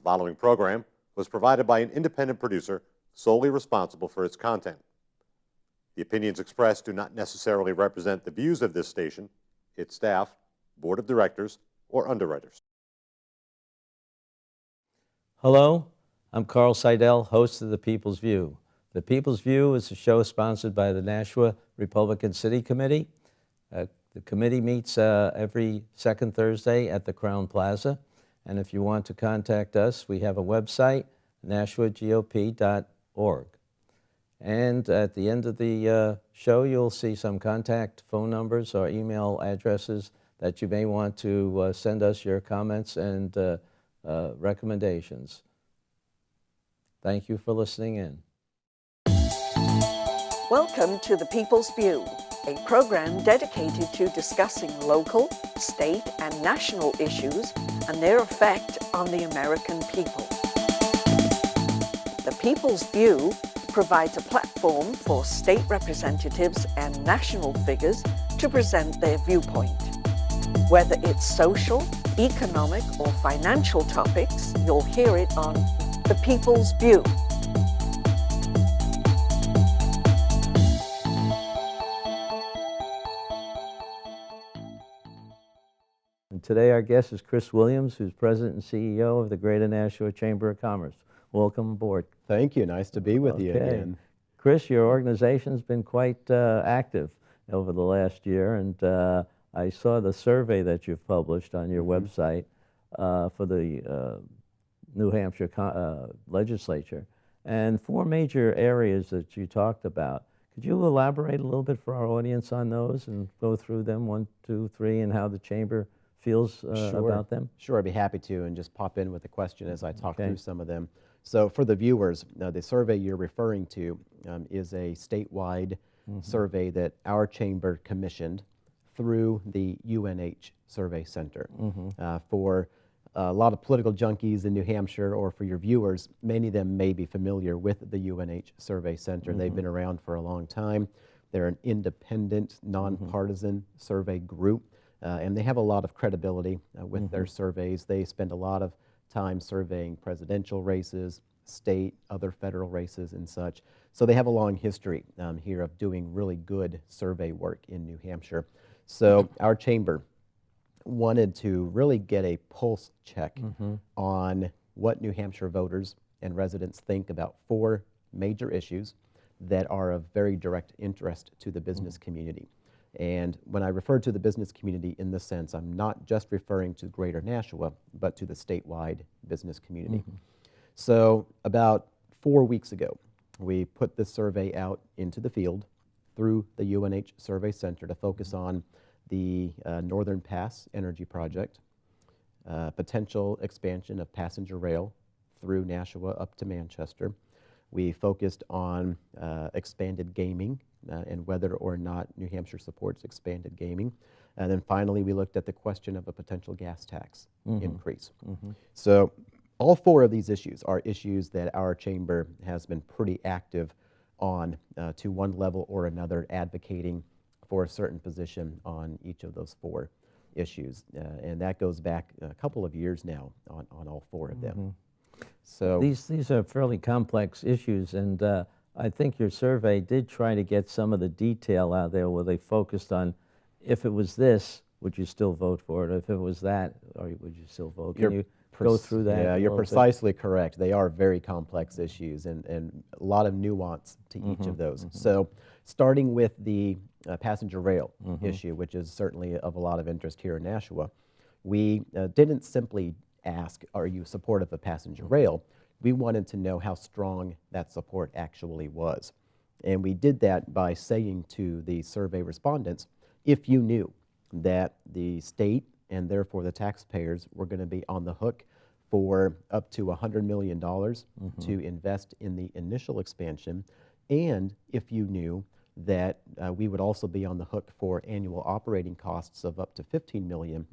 following program was provided by an independent producer solely responsible for its content. The opinions expressed do not necessarily represent the views of this station, its staff, board of directors, or underwriters. Hello, I'm Carl Seidel, host of The People's View. The People's View is a show sponsored by the Nashua Republican City Committee. The committee meets every second Thursday at the Crown Plaza. And if you want to contact us, we have a website, nashuagop.org. And at the end of the show, you'll see some contact phone numbers or email addresses that you may want to send us your comments and recommendations. Thank you for listening in. Welcome to The People's View, a program dedicated to discussing local, state, and national issues and their effect on the American people. The People's View provides a platform for state representatives and national figures to present their viewpoint. Whether it's social, economic, or financial topics, you'll hear it on The People's View. And today our guest is Chris Williams, who's President and CEO of the Greater Nashua Chamber of Commerce. Welcome aboard. Thank you. Nice to be with you again. Chris, your organization's been quite active over the last year, and I saw the survey that you've published on your website for the New Hampshire legislature, and 4 major areas that you talked about. Could you elaborate a little bit for our audience on those and go through them, 1, 2, 3, and how the Chamber feels about them? Sure, I'd be happy to, and just pop in with a question as I talk through some of them. So for the viewers, the survey you're referring to is a statewide survey that our chamber commissioned through the UNH Survey Center. For a lot of political junkies in New Hampshire, or for your viewers, many of them may be familiar with the UNH Survey Center. They've been around for a long time. They're an independent, nonpartisan survey group, and they have a lot of credibility with their surveys. They spend a lot of time surveying presidential races, state, other federal races and such. So they have a long history here of doing really good survey work in New Hampshire. So our chamber wanted to really get a pulse check on what New Hampshire voters and residents think about 4 major issues that are of very direct interest to the business community. And when I refer to the business community in this sense, I'm not just referring to Greater Nashua, but to the statewide business community. So about 4 weeks ago, we put this survey out into the field through the UNH Survey Center to focus on the Northern Pass Energy Project, potential expansion of passenger rail through Nashua up to Manchester. We focused on expanded gaming and whether or not New Hampshire supports expanded gaming. And then finally, we looked at the question of a potential gas tax increase. So all 4 of these issues are issues that our chamber has been pretty active on to one level or another, advocating for a certain position on each of those 4 issues. And that goes back a couple of years now on all 4 of them. So these are fairly complex issues, and I think your survey did try to get some of the detail out there where they focused on, if it was this, would you still vote for it? If it was that, or would you still vote? Can you go through that? Yeah, you're precisely correct. They are very complex issues and a lot of nuance to each of those. So starting with the passenger rail issue, which is certainly of a lot of interest here in Nashua, we didn't simply ask, are you supportive of passenger rail? We wanted to know how strong that support actually was. And we did that by saying to the survey respondents, if you knew that the state and therefore the taxpayers were going to be on the hook for up to $100 million to invest in the initial expansion, and if you knew that we would also be on the hook for annual operating costs of up to $15 million,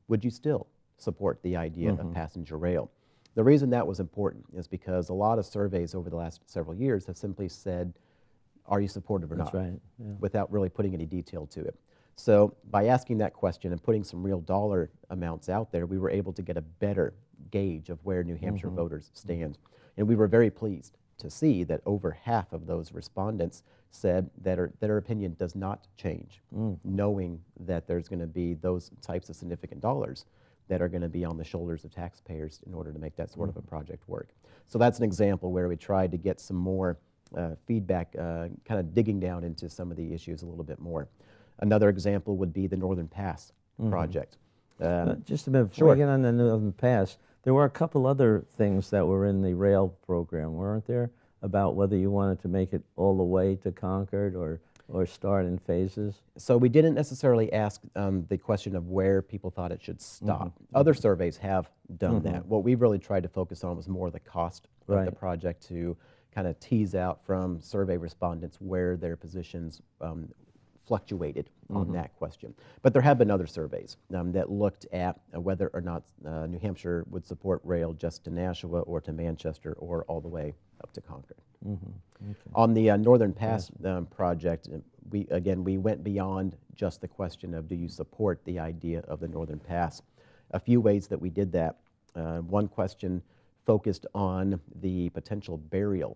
would you still support the idea of passenger rail? The reason that was important is because a lot of surveys over the last several years have simply said, are you supportive or not? That's right. Yeah. Without really putting any detail to it. So by asking that question and putting some real dollar amounts out there, we were able to get a better gauge of where New Hampshire voters stand. And we were very pleased to see that over half of those respondents said that their opinion does not change, knowing that there's going to be those types of significant dollars that are going to be on the shoulders of taxpayers in order to make that sort of a project work. So that's an example where we tried to get some more feedback, kind of digging down into some of the issues a little bit more. Another example would be the Northern Pass project. Just a minute, before Sure. we get on the Northern Pass, there were a couple other things that were in the rail program, weren't there? About whether you wanted to make it all the way to Concord or start in phases? So we didn't necessarily ask the question of where people thought it should stop. Other surveys have done that. What we really tried to focus on was more the cost of the project, to kind of tease out from survey respondents where their positions fluctuated on that question. But there have been other surveys that looked at whether or not New Hampshire would support rail just to Nashua or to Manchester or all the way up to Concord. On the Northern Pass project, we went beyond just the question of do you support the idea of the Northern Pass. A few ways that we did that. One question focused on the potential burial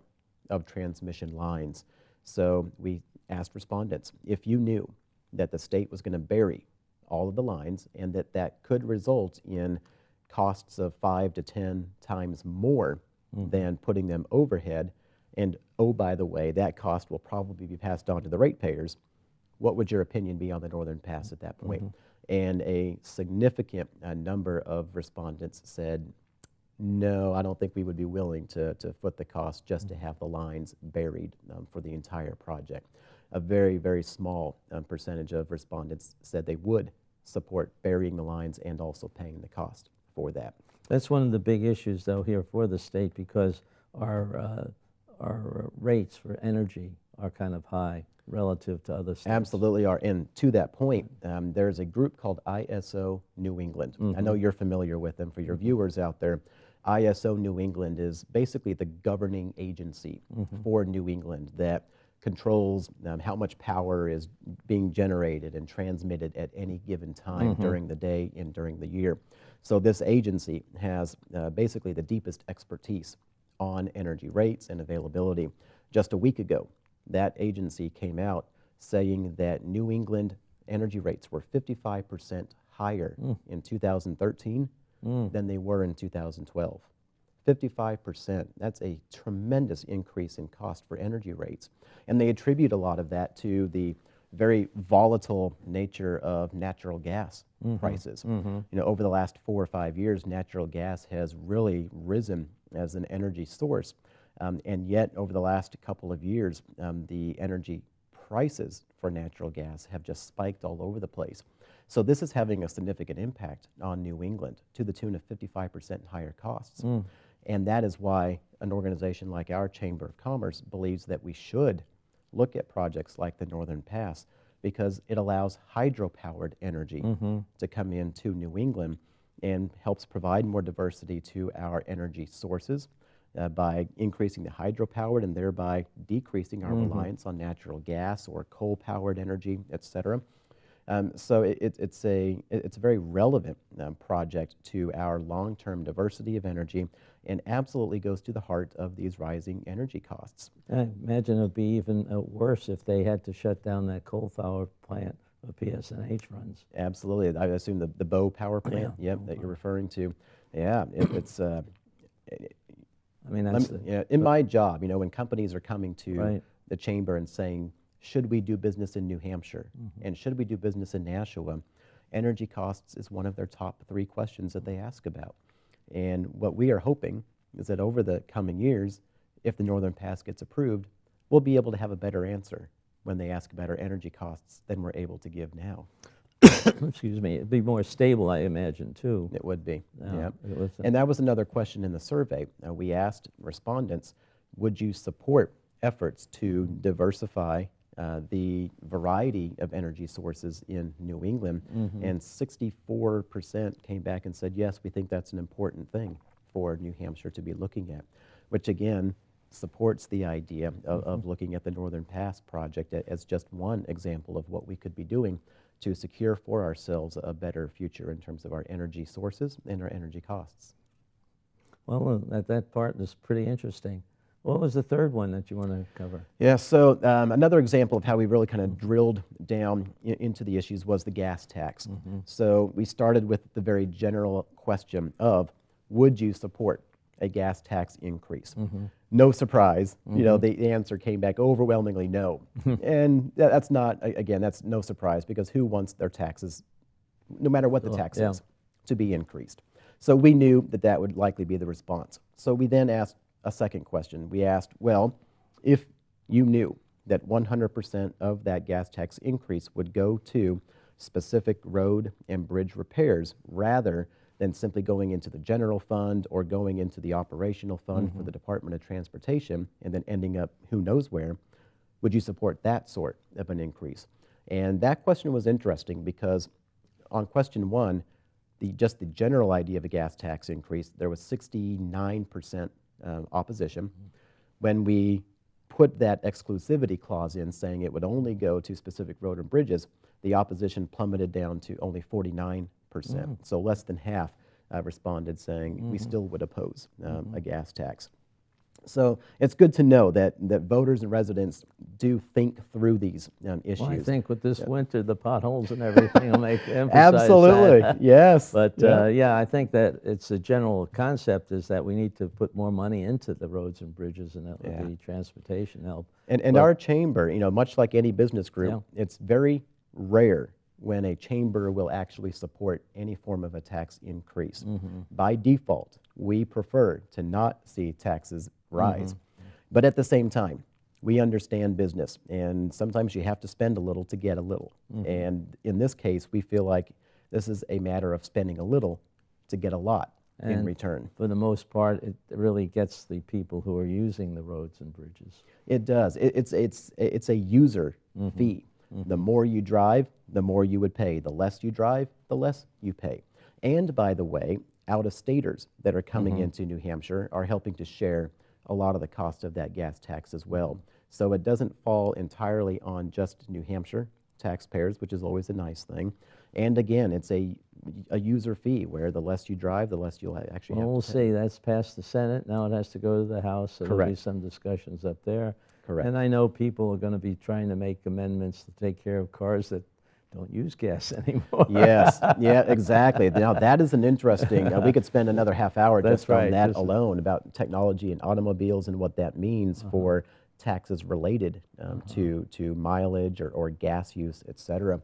of transmission lines. So we asked respondents, if you knew that the state was going to bury all of the lines and that could result in costs of 5 to 10 times more than putting them overhead, and oh, by the way, that cost will probably be passed on to the ratepayers, what would your opinion be on the Northern Pass at that point? And a significant number of respondents said, no, I don't think we would be willing to foot the cost just to have the lines buried for the entire project. A very, very small percentage of respondents said they would support burying the lines and also paying the cost for that. That's one of the big issues, though, here for the state, because our rates for energy are kind of high relative to other states. Absolutely are. And to that point, there's a group called ISO New England. I know you're familiar with them. For your viewers out there, ISO New England is basically the governing agency for New England that controls how much power is being generated and transmitted at any given time during the day and during the year. So this agency has basically the deepest expertise on energy rates and availability. Just a week ago, that agency came out saying that New England energy rates were 55% higher in 2013 than they were in 2012. 55%, that's a tremendous increase in cost for energy rates. And they attribute a lot of that to the very volatile nature of natural gas prices. You know, over the last 4 or 5 years, natural gas has really risen as an energy source. And yet, over the last couple of years, the energy prices for natural gas have just spiked all over the place. So this is having a significant impact on New England to the tune of 55% higher costs. And that is why an organization like our Chamber of Commerce believes that we should look at projects like the Northern Pass, because it allows hydropowered energy to come into New England and helps provide more diversity to our energy sources by increasing the hydropowered and thereby decreasing our reliance on natural gas or coal-powered energy, et cetera. So it's a very relevant project to our long-term diversity of energy, and absolutely goes to the heart of these rising energy costs. I imagine it would be even worse if they had to shut down that coal-fired plant PSNH runs. Absolutely. I assume the Bow power plant, that you're referring to. Yeah, it's... I mean, that's in my job, you know, when companies are coming to the chamber and saying, should we do business in New Hampshire and should we do business in Nashua, energy costs is one of their top 3 questions that they ask about. And what we are hoping is that over the coming years, if the Northern Pass gets approved, we'll be able to have a better answer when they ask about our energy costs than we're able to give now. Excuse me. It'd be more stable, I imagine, too. It would be, yeah. It was, and that was another question in the survey. We asked respondents, would you support efforts to diversify the variety of energy sources in New England? And 64% came back and said, yes, we think that's an important thing for New Hampshire to be looking at, which again supports the idea of looking at the Northern Pass project as just one example of what we could be doing to secure for ourselves a better future in terms of our energy sources and our energy costs. Well, that part is pretty interesting. What was the third one that you want to cover? Yeah, so another example of how we really kind of drilled down into the issues was the gas tax. So we started with the very general question of, would you support a gas tax increase? No surprise, you know, the answer came back overwhelmingly no. And that's not, again, that's no surprise, because who wants their taxes, no matter what the tax is, to be increased? So we knew that that would likely be the response. So we then asked a second question. We asked, well, if you knew that 100% of that gas tax increase would go to specific road and bridge repairs rather than simply going into the general fund or going into the operational fund for the Department of Transportation and then ending up who knows where, would you support that sort of an increase? And that question was interesting because on question one, just the general idea of a gas tax increase, there was 69% opposition. When we put that exclusivity clause in saying it would only go to specific road and bridges, the opposition plummeted down to only 49%. So less than half responded saying we still would oppose a gas tax. So it's good to know that voters and residents do think through these issues. Well, I think with this winter, the potholes and everything will emphasize Absolutely, that. yes. But yeah, I think that it's a general concept is that we need to put more money into the roads and bridges and the transportation help. And our chamber, you know, much like any business group, it's very rare when a chamber will actually support any form of a tax increase. By default, we prefer to not see taxes rise. But at the same time, we understand business, and sometimes you have to spend a little to get a little. And in this case, we feel like this is a matter of spending a little to get a lot in return. For the most part, it really gets the people who are using the roads and bridges. It does. It's a user fee. The more you drive, the more you would pay. The less you drive, the less you pay. And by the way, out-of-staters that are coming into New Hampshire are helping to share a lot of the cost of that gas tax as well. So it doesn't fall entirely on just New Hampshire taxpayers, which is always a nice thing. And again, it's a user fee where the less you drive, the less you'll actually have to pay. We'll see. That's passed the Senate. Now it has to go to the House. So there'll be some discussions up there. Correct. And I know people are going to be trying to make amendments to take care of cars that don't use gas anymore. Yes, yeah, exactly. Now that is an interesting, we could spend another half hour just on that alone about technology and automobiles and what that means for taxes related to mileage or gas use, et cetera.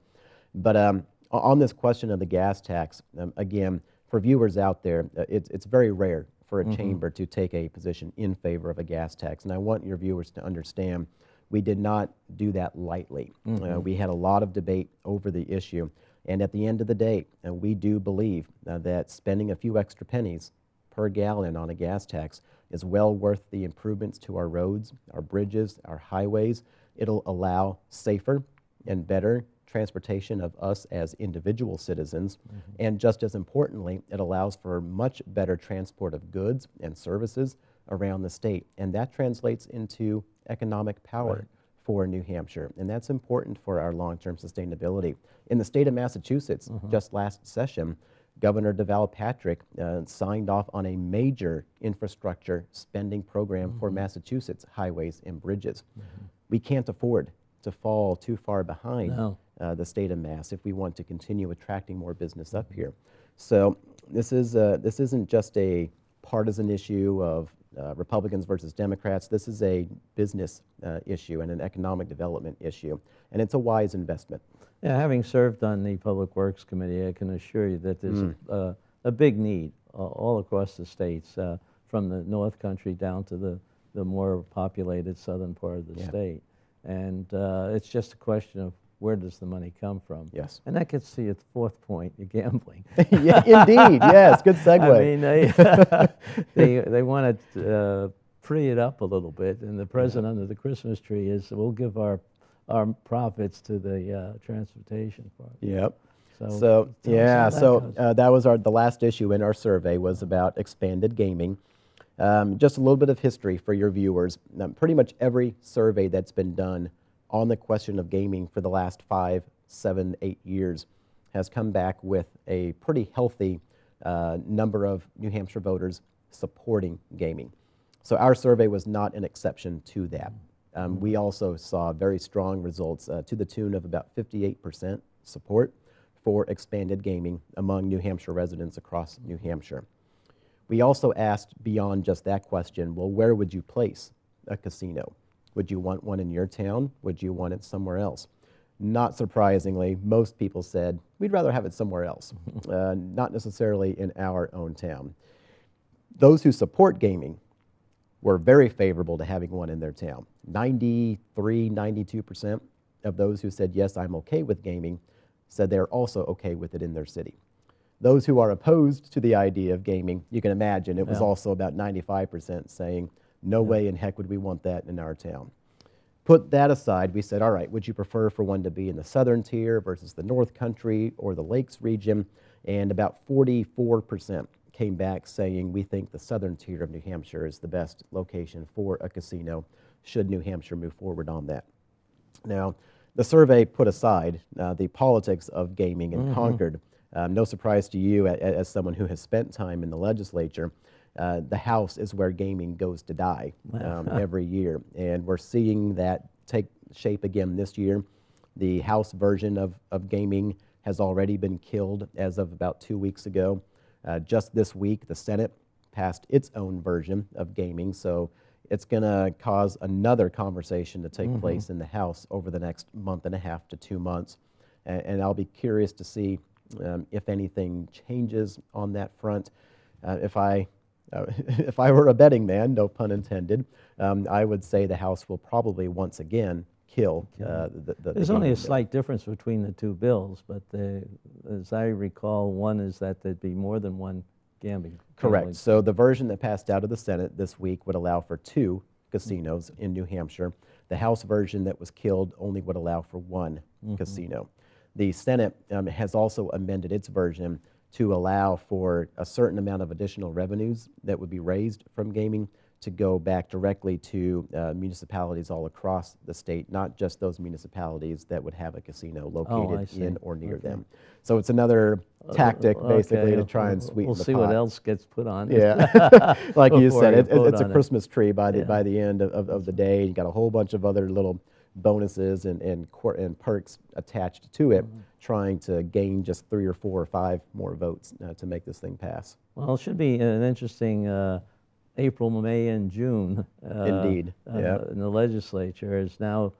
But on this question of the gas tax, again, for viewers out there, it's very rare for a chamber to take a position in favor of a gas tax. And I want your viewers to understand we did not do that lightly. We had a lot of debate over the issue. And at the end of the day, we do believe that spending a few extra pennies per gallon on a gas tax is well worth the improvements to our roads, our bridges, our highways. It'll allow safer and better transportation of us as individual citizens. And just as importantly, it allows for much better transport of goods and services around the state. And that translates into economic power for New Hampshire. And that's important for our long-term sustainability. In the state of Massachusetts, just last session, Governor Deval Patrick signed off on a major infrastructure spending program for Massachusetts highways and bridges. We can't afford to fall too far behind the state of Mass if we want to continue attracting more business up here. So this isn't just a partisan issue of Republicans versus Democrats. This is a business issue and an economic development issue, and it's a wise investment. Yeah, having served on the Public Works Committee, I can assure you that there's a big need all across the states, from the North Country down to the more populated southern part of the state. And it's just a question of where does the money come from? Yes. And that gets to your fourth point, your gambling. Yeah, indeed, yes, good segue. I mean, they want to free it up a little bit, and the present under the Christmas tree is we'll give our profits to the transportation part. Yep. So that was the last issue in our survey was about expanded gaming. Just a little bit of history for your viewers. Pretty much every survey that's been done on the question of gaming for the last 5, 7, 8 years has come back with a pretty healthy number of New Hampshire voters supporting gaming. So our survey was not an exception to that. We also saw very strong results to the tune of about 58% support for expanded gaming among New Hampshire residents across New Hampshire. We also asked beyond just that question, well, where would you place a casino? Would you want one in your town? Would you want it somewhere else? Not surprisingly, most people said, we'd rather have it somewhere else, not necessarily in our own town. Those who support gaming were very favorable to having one in their town. 93, 92% of those who said, yes, I'm okay with gaming, said they're also okay with it in their city. Those who are opposed to the idea of gaming, you can imagine, it was also about 95% saying, no way in heck would we want that in our town. Put that aside, we said, all right, would you prefer for one to be in the southern tier versus the North Country or the Lakes region? And about 44% came back saying, we think the southern tier of New Hampshire is the best location for a casino, should New Hampshire move forward on that. Now, the survey put aside the politics of gaming in Concord. No surprise to you, as someone who has spent time in the legislature, the House is where gaming goes to die every year. And we're seeing that take shape again this year. The House version of gaming has already been killed as of about 2 weeks ago. Just this week, the Senate passed its own version of gaming, so it's going to cause another conversation to take place in the House over the next month and a half to 2 months. And I'll be curious to see if anything changes on that front. If I were a betting man, no pun intended, I would say the House will probably once again kill There's only a slight difference between the two bills, but as I recall, one is that there'd be more than one gambling. Correct. So the version that passed out of the Senate this week would allow for 2 casinos in New Hampshire. The House version that was killed only would allow for 1 casino. The Senate has also amended its version to allow for a certain amount of additional revenues that would be raised from gaming to go back directly to municipalities all across the state, not just those municipalities that would have a casino located in or near them. So it's another tactic, basically, to try and sweeten the pot. We'll see what else gets put on. Yeah, like you said, it's a it. Christmas tree by the end of the day. You got a whole bunch of other little bonuses and perks attached to it, trying to gain just 3 or 4 or 5 more votes to make this thing pass. Well, it should be an interesting April, May, and June. Indeed. In the legislature, as now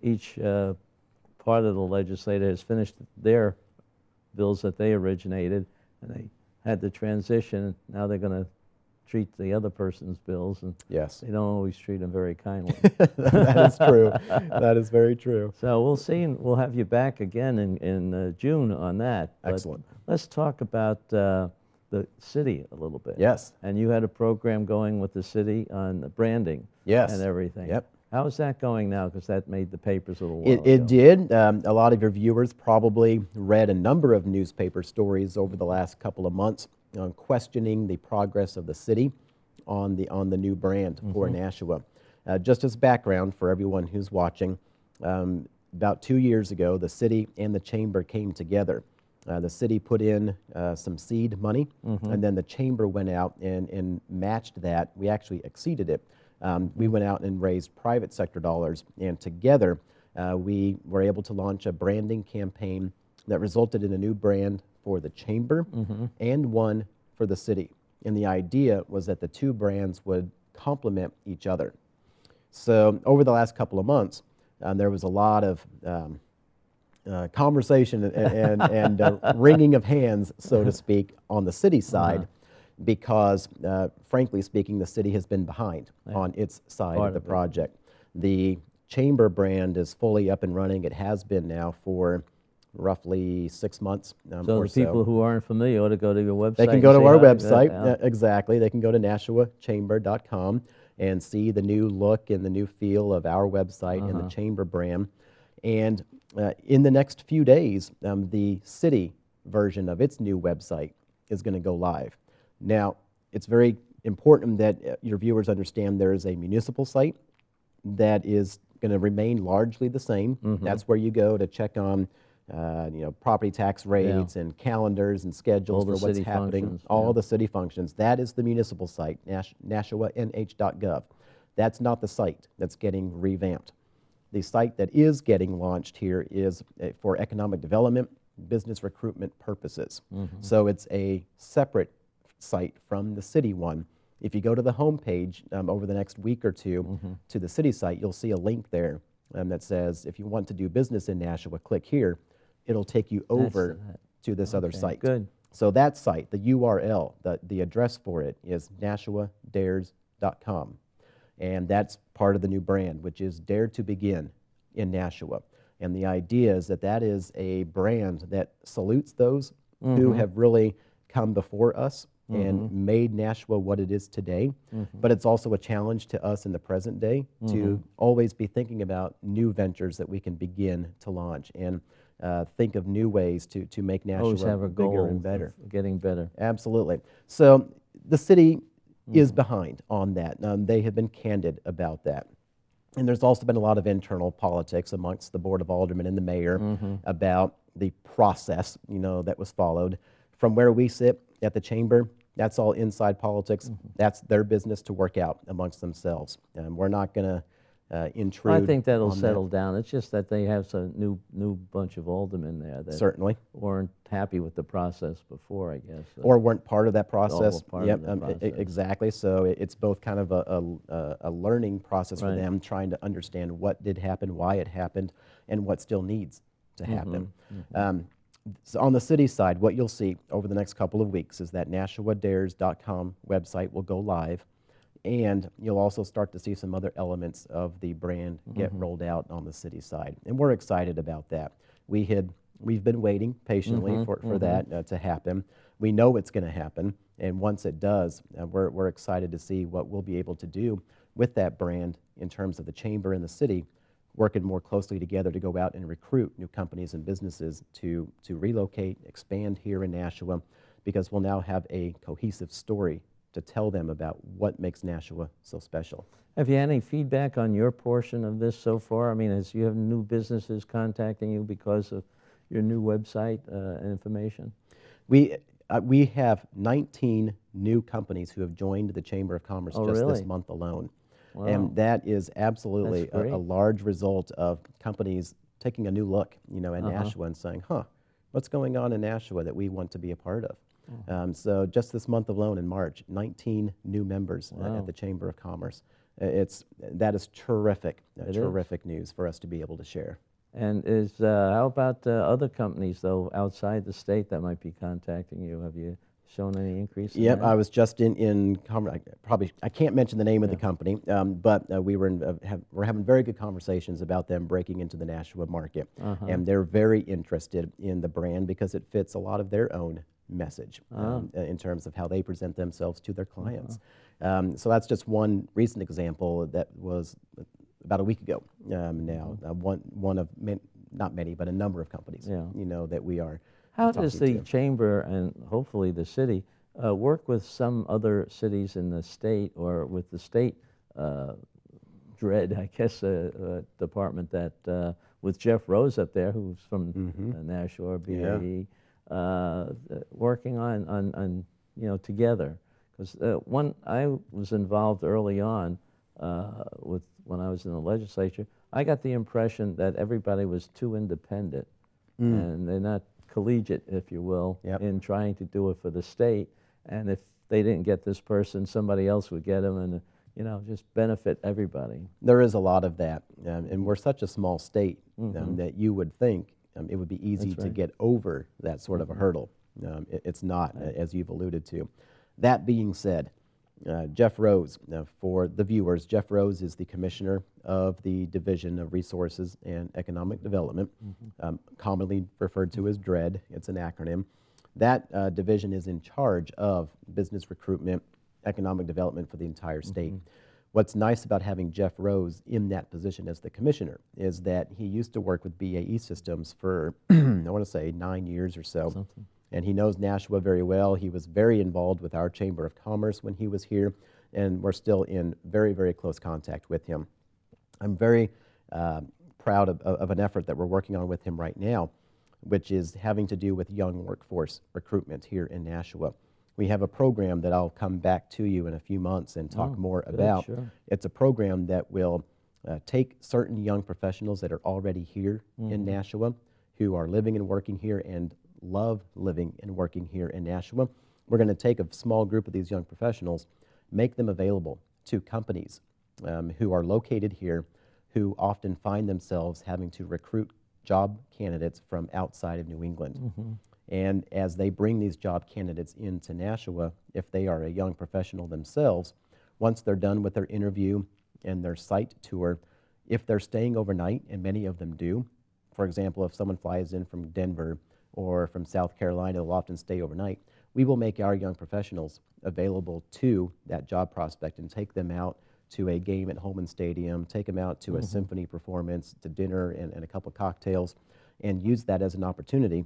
each part of the legislature has finished their bills that they originated, and they had the transition. Now they're going to treat the other person's bills, and they don't always treat them very kindly. That is true. That is very true. So we'll see, and we'll have you back again in June on that. Excellent. But let's talk about the city a little bit. Yes. And you had a program going with the city on the branding and everything. Yep. How is that going now? Because that made the papers a little while ago. It did. A lot of your viewers probably read a number of newspaper stories over the last couple of months on questioning the progress of the city on the new brand for Nashua. Just as background for everyone who's watching, about 2 years ago, the city and the chamber came together. The city put in some seed money, and then the chamber went out and matched that. We actually exceeded it. We went out and raised private sector dollars, and together we were able to launch a branding campaign that resulted in a new brand for the chamber and one for the city. And the idea was that the 2 brands would complement each other. So over the last couple of months, there was a lot of conversation and wringing of hands, so to speak, on the city side, because frankly speaking, the city has been behind on its side of the project. The chamber brand is fully up and running. It has been now for roughly 6 months so the people who aren't familiar ought to go to your website. They can go to our website, exactly. They can go to NashuaChamber.com and see the new look and the new feel of our website and the chamber brand. And in the next few days, the city version of its new website is going to go live. Now, it's very important that your viewers understand there is a municipal site that is going to remain largely the same. That's where you go to check on property tax rates and calendars and schedules All the for what's city happening, functions, all yeah. the city functions. That is the municipal site, nashuanh.gov. That's not the site that's getting revamped. The site that is getting launched here is for economic development, business recruitment purposes. So it's a separate site from the city one. If you go to the homepage over the next week or two to the city site, you'll see a link there that says, if you want to do business in Nashua, click here. It'll take you over to this other site. Good. So that site, the URL, the address for it is NashuaDares.com. And that's part of the new brand, which is Dare to Begin in Nashua. And the idea is that that is a brand that salutes those who have really come before us and made Nashua what it is today. But it's also a challenge to us in the present day to always be thinking about new ventures that we can begin to launch and think of new ways to make Always have Nashua a bigger goal and better. of getting better. Absolutely. So the city is behind on that. They have been candid about that. And there's also been a lot of internal politics amongst the Board of Aldermen and the mayor about the process, that was followed. From where we sit at the chamber, that's all inside politics. That's their business to work out amongst themselves. We're not going to intrude. I think that'll on settle down. It's just that they have some new bunch of aldermen there that Certainly. weren't happy with the process before, I guess. Or weren't part of that process. part of the process. Exactly. So it's both kind of a learning process for Right. them, trying to understand what did happen, why it happened, and what still needs to happen. So on the city side, what you'll see over the next couple of weeks is that NashuaDares.com website will go live, and you'll also start to see some other elements of the brand get rolled out on the city side. And we're excited about that. We've been waiting patiently for that to happen. We know it's going to happen, and once it does, we're excited to see what we'll be able to do with that brand in terms of the chamber and the city working more closely together to go out and recruit new companies and businesses to relocate, expand here in Nashua, because we'll now have a cohesive story to tell them about what makes Nashua so special. Have you had any feedback on your portion of this so far? I mean, as you have new businesses contacting you because of your new website and information? We have 19 new companies who have joined the Chamber of Commerce just really? this month alone. Wow. And that is absolutely That's great. a large result of companies taking a new look, at Nashua and saying, what's going on in Nashua that we want to be a part of? So just this month alone in March, 19 new members at the Chamber of Commerce. That is terrific, terrific news for us to be able to share. And how about other companies, though, outside the state that might be contacting you? Have you shown any increase in Yep, that? I was just in I can't mention the name of the company, but we're having very good conversations about them breaking into the Nashua market. And they're very interested in the brand because it fits a lot of their own message in terms of how they present themselves to their clients. So that's just one recent example that was about a week ago now. One of not many, but a number of companies, that we are How does the talking to. chamber and hopefully the city work with some other cities in the state or with the state DRED, I guess, department that with Jeff Rose up there, who's from Nashua, BAE, working on together? Because I was involved early on when I was in the legislature. I got the impression that everybody was too independent, and they're not collegiate, if you will, in trying to do it for the state. And if they didn't get this person, somebody else would get them, and just benefit everybody. There is a lot of that, and we're such a small state that you would think it would be easy to get over that sort of a hurdle. It's not, as you've alluded to. That being said, Jeff Rose, for the viewers, Jeff Rose is the Commissioner of the Division of Resources and Economic Development, commonly referred to as DRED. It's an acronym. That division is in charge of business recruitment, economic development for the entire state. What's nice about having Jeff Rose in that position as the commissioner is that he used to work with BAE Systems for, I want to say, 9 years or so. And he knows Nashua very well. He was very involved with our Chamber of Commerce when he was here, and we're still in very, very close contact with him. I'm very proud of an effort that we're working on with him right now. which is having to do with young workforce recruitment here in Nashua. We have a program that I'll come back to you in a few months and talk more good, about. sure. It's a program that will take certain young professionals that are already here in Nashua, who are living and working here and love living and working here in Nashua. We're going to take a small group of these young professionals, make them available to companies who are located here, who often find themselves having to recruit job candidates from outside of New England. And as they bring these job candidates into Nashua, if they are a young professional themselves, once they're done with their interview and their site tour, if they're staying overnight, and many of them do, for example, if someone flies in from Denver or from South Carolina, they'll often stay overnight, we will make our young professionals available to that job prospect and take them out to a game at Holman Stadium, take them out to a symphony performance, to dinner and a couple cocktails, and use that as an opportunity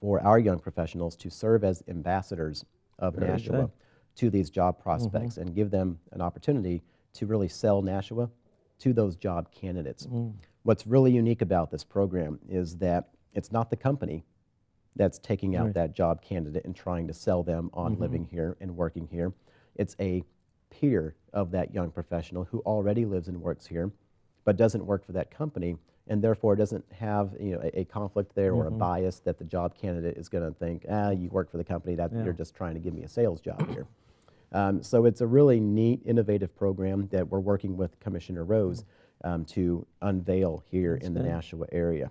for our young professionals to serve as ambassadors of Very Nashua good. to these job prospects and give them an opportunity to really sell Nashua to those job candidates. What's really unique about this program is that it's not the company that's taking out that job candidate and trying to sell them on living here and working here. It's a peer of that young professional who already lives and works here, but doesn't work for that company, and therefore doesn't have a conflict there or a bias that the job candidate is going to think, you work for the company, that you're just trying to give me a sales job here. So it's a really neat, innovative program that we're working with Commissioner Rose to unveil here in the Nashua area.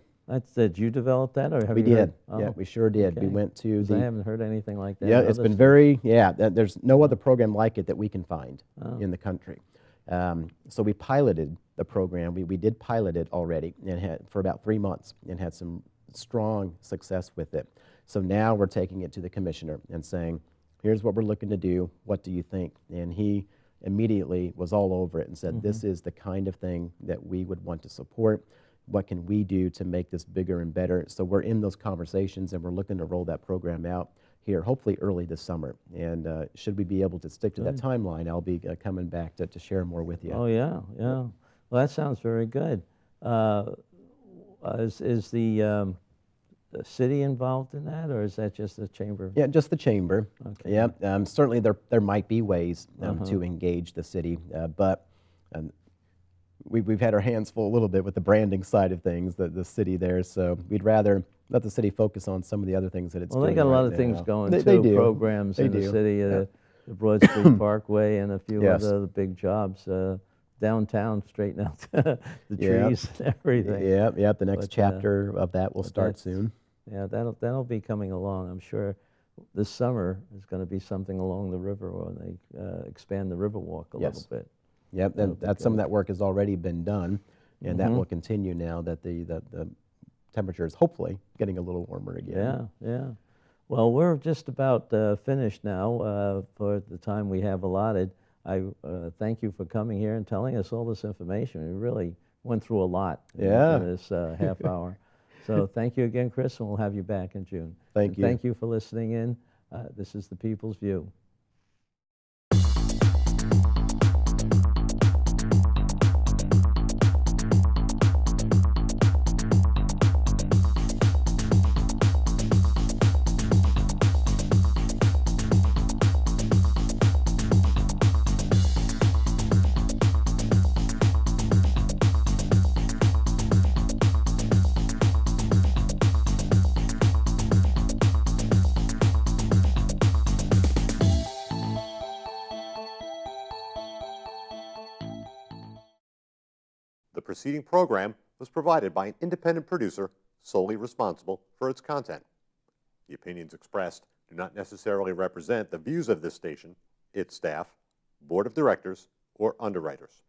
Did you develop that, or have We you heard? did. Yeah, we sure did. We Okay. went to 'Cause I haven't heard anything like that. Yeah, in it's other been states. very, there's no other program like it that we can find in the country. So we piloted the program. We did pilot it already and had, for about 3 months, and had some strong success with it. So now we're taking it to the commissioner and saying, here's what we're looking to do. What do you think? And he immediately was all over it and said, this is the kind of thing that we would want to support. What can we do to make this bigger and better? So we're in those conversations, and we're looking to roll that program out here, hopefully early this summer. And should we be able to stick to that timeline, I'll be coming back to share more with you. Oh, yeah, yeah. Well, that sounds very good. Is the city involved in that, or is that just the chamber? Yeah, just the chamber. Okay. Yeah, certainly there might be ways to engage the city, but we've had our hands full a little bit with the branding side of things, the city there, so we'd rather let the city focus on some of the other things that it's doing. Well, they got a lot of right things now. going They too, do. programs They in the do. city, the Broad Street Parkway and a few Yes. other big jobs. Downtown, straighten out the Yep. trees and everything. Yep. The next But, chapter of that will start that's- soon. Yeah, that'll be coming along. I'm sure this summer is going to be something along the river when they expand the Riverwalk a Yes. little bit. Yep, That'll and be some of good. that work has already been done, and that will continue now that the temperature is hopefully getting a little warmer again. Yeah. Well, we're just about finished now for the time we have allotted. I thank you for coming here and telling us all this information. We really went through a lot in this half hour. So thank you again, Chris, and we'll have you back in June. Thank And you. Thank you for listening in. This is The People's View. The preceding program was provided by an independent producer solely responsible for its content. The opinions expressed do not necessarily represent the views of this station, its staff, board of directors, or underwriters.